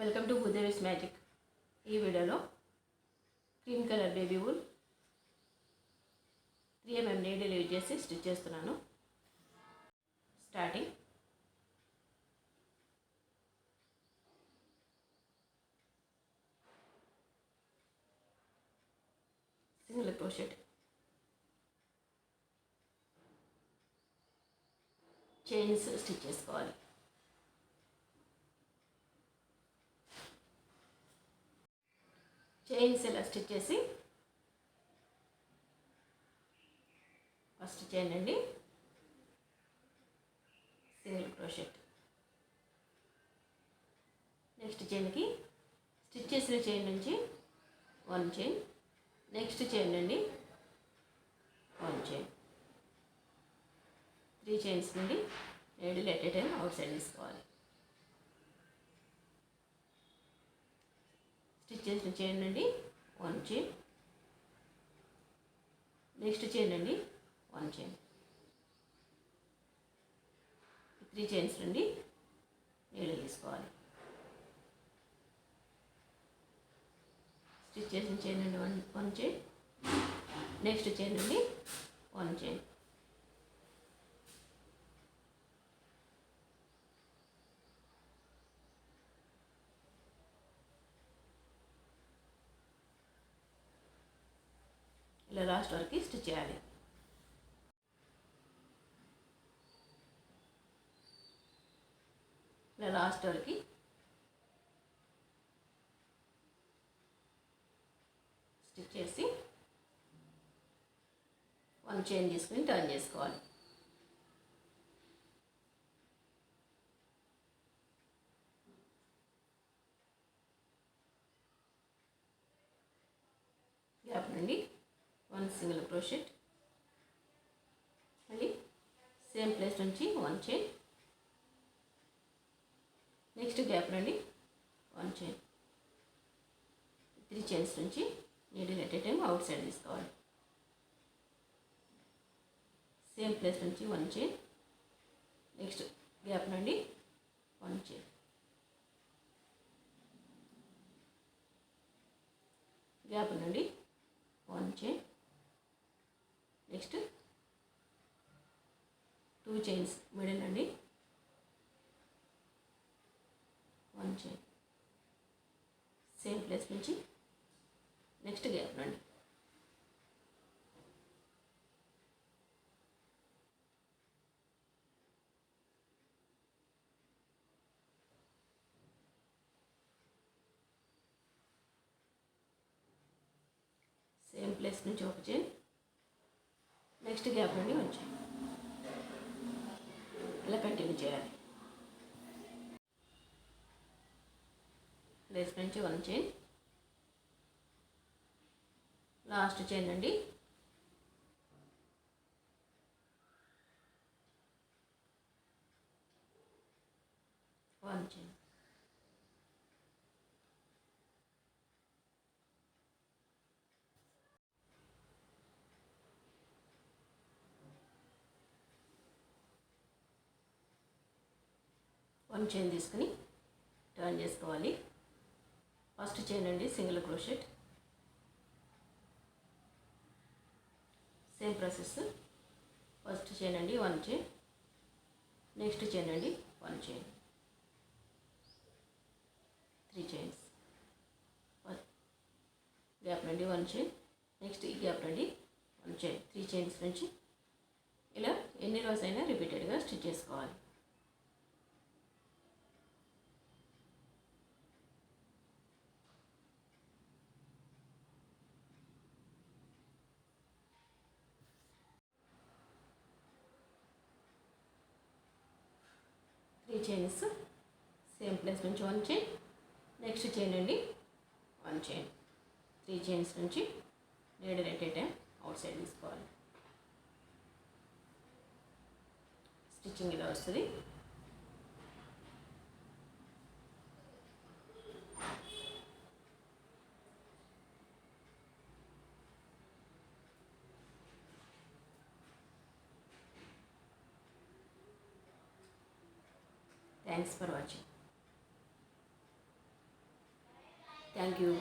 Welcome to భూదేవిస్ magic. ఈ వీడియోలో cream colour baby wool 3mm needle use చేసి stitch చేస్తున్నాను. Starting single crochet, chains stitch చేసుకోవాలి. Chains ఇలా స్టిచ్ చేసి ఫస్ట్ చైన్ అండి, సింగిల్ క్రోషెట్. నెక్స్ట్ చైన్కి స్టిచ్ చేసిన చైన్ నుంచి 1 చైన్, నెక్స్ట్ చైన్ నుండి 1 చైన్, 3 చైన్స్ నుండి needle at a time out side తీసుకోవాలి. స్టిచ్ చేసిన చైన్ నుండి 1 చైన్, నెక్స్ట్ చైన్ నుండి 1 చైన్, 3 చైన్స్ నుండి నీడిల్ తీసుకోవాలి. స్టిచ్ చేసిన చైన్ నుండి 1 చైన్, నెక్స్ట్ చైన్ నుండి 1 చైన్, ఇలా లాస్ట్ వరకు స్టిచ్ చేయాలి. ఇలా లాస్ట్ వరకు స్టిచ్ చేసి 1 చైన్ తీసుకుని టర్న్ చేసుకోవాలి. గ్యాప్ నుండి 1 సింగిల్ క్రోషెట్, మళ్ళీ సేమ్ ప్లేస్ నుంచి 1 చైన్, నెక్స్ట్ గ్యాప్ నుండి 1 చైన్, 3 చైన్స్ నుంచి needle at a time out side తీసుకోవాలి. సేమ్ ప్లేస్ నుంచి 1 చైన్, నెక్స్ట్ గ్యాప్ నుండి 1 చైన్, గ్యాప్ నుండి 1 చైన్, నెక్స్ట్ 2 చైన్స్ మిడిల్ నుండి 1 చైన్, సేమ్ ప్లేస్ నుంచి నెక్స్ట్ గ్యాప్ నుండి సేమ్ ప్లేస్ నుంచి 1 చైన్, నెక్స్ట్ గ్యాప్ నుండి 1 చైన్, ఇలా కంటిన్యూ చేయాలి. ప్లేస్ నుంచి 1 చైన్, లాస్ట్ చైన్ నుండి 1 చైన్, వన్ చైన్ తీసుకుని టర్న్ చేసుకోవాలి. ఫస్ట్ చైన్ అండి single crochet, same process. First chain అండి 1 చైన్, నెక్స్ట్ చైన్ అండి 1 చైన్, 3 చైన్స్, గ్యాప్ నుండి 1 చైన్, నెక్స్ట్ ఈ గ్యాప్ నుండి 1 చైన్, 3 చైన్స్ నుంచి ఇలా ఎన్ని రోస్ అయినా రిపీటెడ్గా స్టిచ్ చేసుకోవాలి. చైన్స్, సేమ్ ప్లేస్ నుంచి 1 చైన్, నెక్స్ట్ చైన్ అండి 1 చైన్, 3 చైన్స్ నుంచి needle at a time out side తీసుకోవాలి. స్టిచ్చింగ్ ఇలా వస్తుంది. Thanks for watching. Thank you.